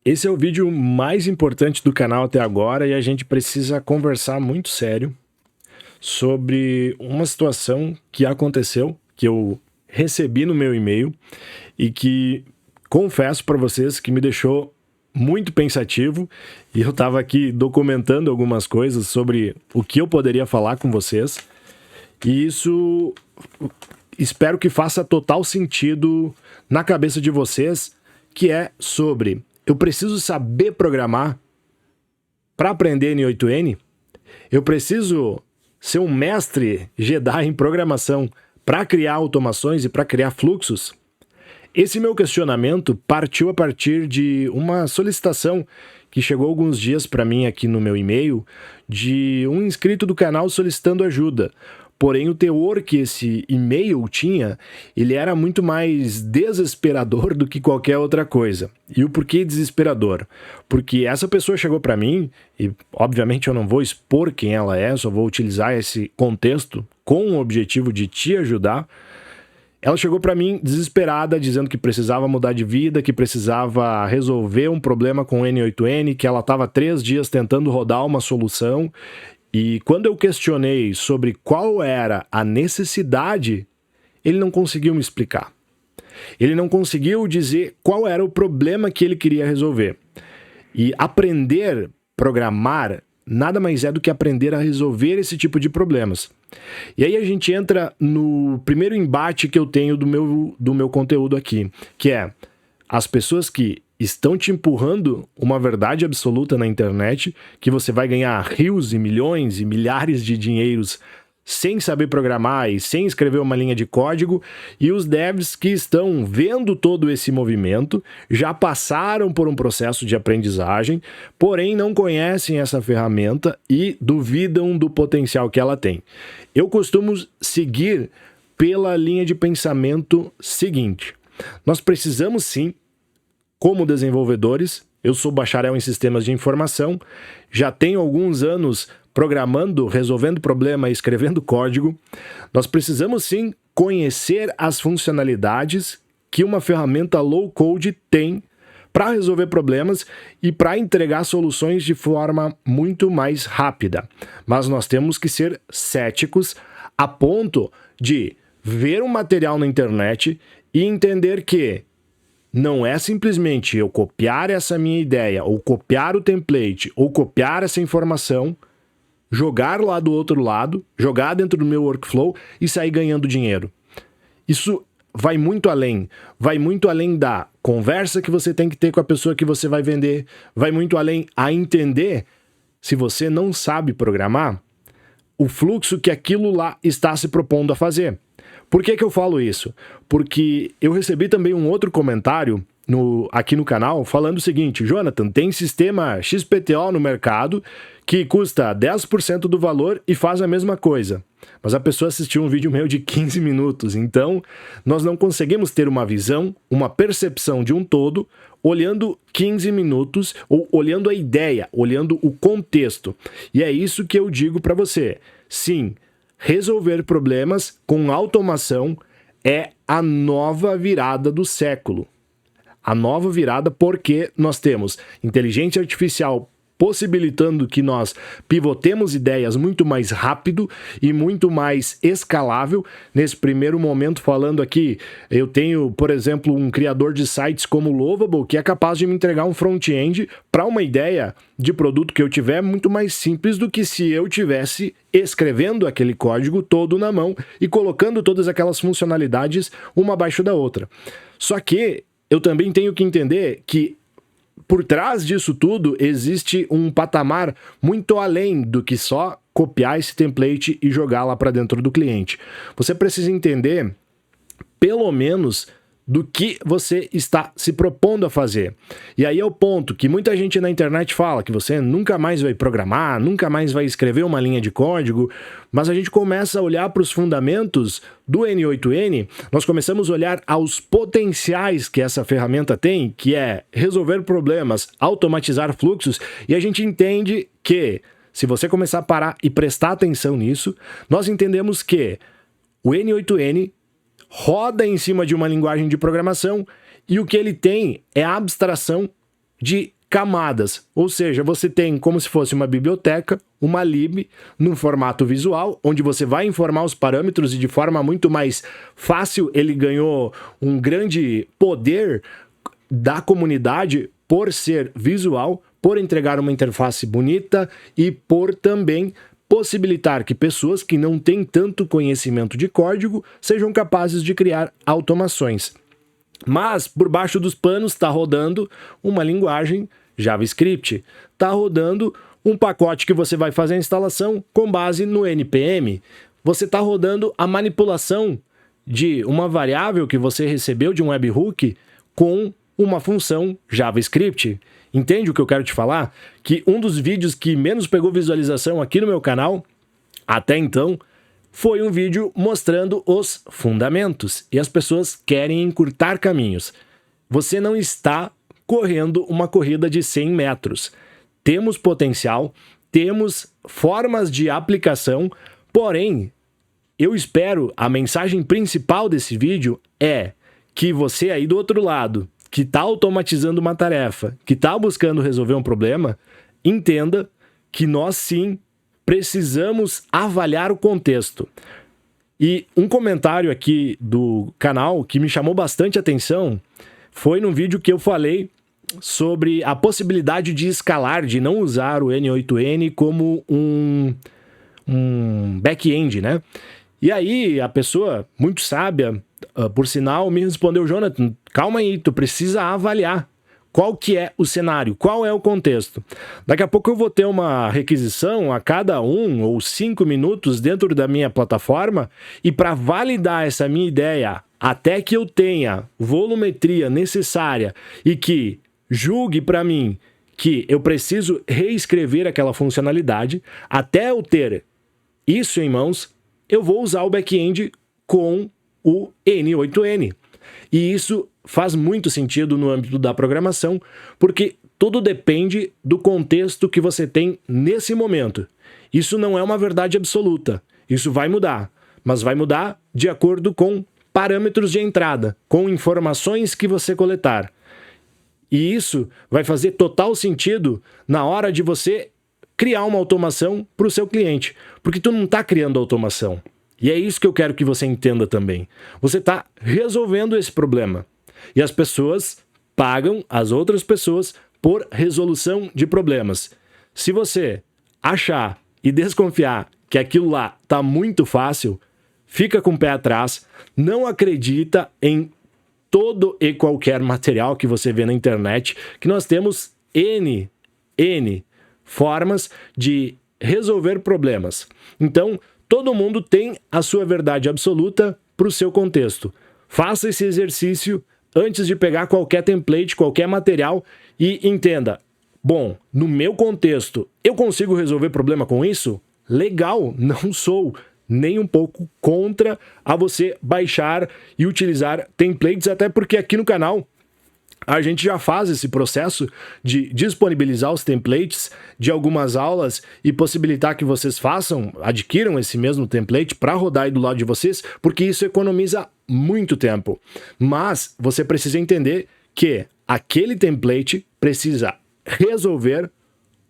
Esse é o vídeo mais importante do canal até agora e a gente precisa conversar muito sério sobre uma situação que aconteceu, que eu recebi no meu e-mail e que confesso para vocês que me deixou muito pensativo, e eu estava aqui documentando algumas coisas sobre o que eu poderia falar com vocês, e isso espero que faça total sentido na cabeça de vocês, que é sobre: eu preciso saber programar para aprender N8N? Eu preciso ser um mestre Jedi em programação para criar automações e para criar fluxos? Esse meu questionamento partiu a partir de uma solicitação que chegou alguns dias para mim aqui no meu e-mail de um inscrito do canal solicitando ajuda. Porém, o teor que esse e-mail tinha, ele era muito mais desesperador do que qualquer outra coisa. E o porquê desesperador? Porque essa pessoa chegou para mim, e obviamente eu não vou expor quem ela é, só vou utilizar esse contexto com o objetivo de te ajudar. Ela chegou para mim desesperada, dizendo que precisava mudar de vida, que precisava resolver um problema com o N8N, que ela estava 3 dias tentando rodar uma solução. E quando eu questionei sobre qual era a necessidade, ele não conseguiu me explicar. Ele não conseguiu dizer qual era o problema que ele queria resolver. E aprender a programar nada mais é do que aprender a resolver esse tipo de problemas. E aí a gente entra no primeiro embate que eu tenho do meu conteúdo aqui, que é as pessoas que estão te empurrando uma verdade absoluta na internet, que você vai ganhar rios e milhões e milhares de dinheiros sem saber programar e sem escrever uma linha de código, e os devs que estão vendo todo esse movimento, já passaram por um processo de aprendizagem, porém não conhecem essa ferramenta e duvidam do potencial que ela tem. Eu costumo seguir pela linha de pensamento seguinte: nós precisamos sim, como desenvolvedores, eu sou bacharel em sistemas de informação, já tenho alguns anos programando, resolvendo problema e escrevendo código. Nós precisamos sim conhecer as funcionalidades que uma ferramenta low-code tem para resolver problemas e para entregar soluções de forma muito mais rápida. Mas nós temos que ser céticos a ponto de ver um material na internet e entender que não é simplesmente eu copiar essa minha ideia, ou copiar o template, ou copiar essa informação, jogar lá do outro lado, jogar dentro do meu workflow e sair ganhando dinheiro. Isso vai muito além da conversa que você tem que ter com a pessoa que você vai vender, vai muito além a entender, se você não sabe programar, o fluxo que aquilo lá está se propondo a fazer. Por que eu falo isso? Porque eu recebi também um outro comentário aqui no canal falando o seguinte: Jonathan, tem sistema XPTO no mercado que custa 10% do valor e faz a mesma coisa. Mas a pessoa assistiu um vídeo meu de 15 minutos, então nós não conseguimos ter uma visão, uma percepção de um todo, olhando 15 minutos, ou olhando a ideia, olhando o contexto. E é isso que eu digo para você. Sim, resolver problemas com automação é a nova virada do século. A nova virada porque nós temos inteligência artificial possibilitando que nós pivotemos ideias muito mais rápido e muito mais escalável. Nesse primeiro momento, falando aqui, eu tenho, por exemplo, um criador de sites como o Lovable, que é capaz de me entregar um front-end para uma ideia de produto que eu tiver muito mais simples do que se eu tivesse escrevendo aquele código todo na mão e colocando todas aquelas funcionalidades uma abaixo da outra. Só que eu também tenho que entender que por trás disso tudo existe um patamar muito além do que só copiar esse template e jogar lá para dentro do cliente. Você precisa entender, pelo menos, do que você está se propondo a fazer. E aí é o ponto que muita gente na internet fala que você nunca mais vai programar, nunca mais vai escrever uma linha de código, mas a gente começa a olhar para os fundamentos do N8N, nós começamos a olhar aos potenciais que essa ferramenta tem, que é resolver problemas, automatizar fluxos, e a gente entende que, se você começar a parar e prestar atenção nisso, nós entendemos que o N8N roda em cima de uma linguagem de programação e o que ele tem é a abstração de camadas, ou seja, você tem como se fosse uma biblioteca, uma lib, num formato visual, onde você vai informar os parâmetros e de forma muito mais fácil ele ganhou um grande poder da comunidade por ser visual, por entregar uma interface bonita e por também possibilitar que pessoas que não têm tanto conhecimento de código sejam capazes de criar automações. Mas, por baixo dos panos, está rodando uma linguagem JavaScript. Está rodando um pacote que você vai fazer a instalação com base no NPM. Você está rodando a manipulação de uma variável que você recebeu de um webhook com uma função JavaScript. Entende o que eu quero te falar? Que um dos vídeos que menos pegou visualização aqui no meu canal, até então, foi um vídeo mostrando os fundamentos. E as pessoas querem encurtar caminhos. Você não está correndo uma corrida de 100 metros. Temos potencial, temos formas de aplicação, porém, eu espero, a mensagem principal desse vídeo é que você aí do outro lado, que está automatizando uma tarefa, que está buscando resolver um problema, entenda que nós sim precisamos avaliar o contexto. E um comentário aqui do canal que me chamou bastante atenção foi num vídeo que eu falei sobre a possibilidade de escalar, de não usar o N8N como um back-end, né? E aí a pessoa, muito sábia, por sinal, me respondeu: Jonathan, calma aí, tu precisa avaliar qual que é o cenário, qual é o contexto. Daqui a pouco eu vou ter uma requisição a cada 1 ou 5 minutos dentro da minha plataforma e para validar essa minha ideia, até que eu tenha volumetria necessária e que julgue para mim que eu preciso reescrever aquela funcionalidade, até eu ter isso em mãos, eu vou usar o back-end com o N8N. E isso faz muito sentido no âmbito da programação, porque tudo depende do contexto que você tem nesse momento. Isso não é uma verdade absoluta. Isso vai mudar, mas vai mudar de acordo com parâmetros de entrada, com informações que você coletar. E isso vai fazer total sentido na hora de você criar uma automação para o seu cliente, porque tu não está criando automação. E é isso que eu quero que você entenda também. Você está resolvendo esse problema. E as pessoas pagam as outras pessoas por resolução de problemas. Se você achar e desconfiar que aquilo lá está muito fácil, fica com o pé atrás, não acredita em todo e qualquer material que você vê na internet, que nós temos N formas de resolver problemas. Então, todo mundo tem a sua verdade absoluta para o seu contexto. Faça esse exercício antes de pegar qualquer template, qualquer material e entenda: bom, no meu contexto, eu consigo resolver problema com isso? Legal, não sou nem um pouco contra a você baixar e utilizar templates, até porque aqui no canal a gente já faz esse processo de disponibilizar os templates de algumas aulas e possibilitar que vocês adquiram esse mesmo template para rodar aí do lado de vocês, porque isso economiza muito tempo. Mas você precisa entender que aquele template precisa resolver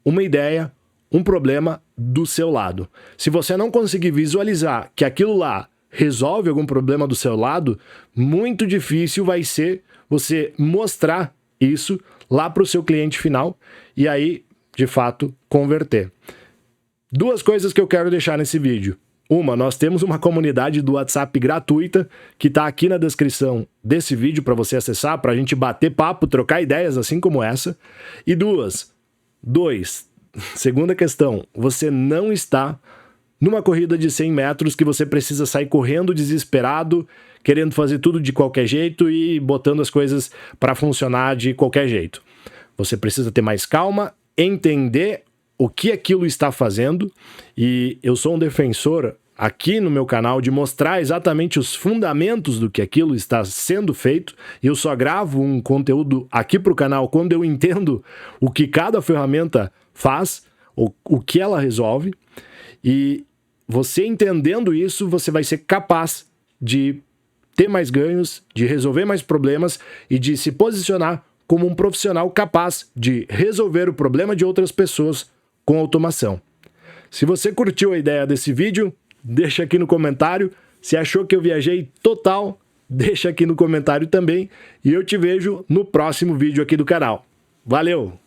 uma ideia, um problema do seu lado. Se você não conseguir visualizar que aquilo lá resolve algum problema do seu lado, muito difícil vai ser você mostrar isso lá para o seu cliente final e aí, de fato, converter. Duas coisas que eu quero deixar nesse vídeo. Uma, nós temos uma comunidade do WhatsApp gratuita que está aqui na descrição desse vídeo para você acessar, para a gente bater papo, trocar ideias assim como essa. E segunda questão, você não está numa corrida de 100 metros que você precisa sair correndo desesperado, querendo fazer tudo de qualquer jeito e botando as coisas para funcionar de qualquer jeito. Você precisa ter mais calma, entender o que aquilo está fazendo, e eu sou um defensor aqui no meu canal de mostrar exatamente os fundamentos do que aquilo está sendo feito, e eu só gravo um conteúdo aqui para o canal quando eu entendo o que cada ferramenta faz, o que ela resolve, e você entendendo isso, você vai ser capaz de ter mais ganhos, de resolver mais problemas e de se posicionar como um profissional capaz de resolver o problema de outras pessoas com automação. Se você curtiu a ideia desse vídeo, deixa aqui no comentário. Se achou que eu viajei total, deixa aqui no comentário também. E eu te vejo no próximo vídeo aqui do canal. Valeu!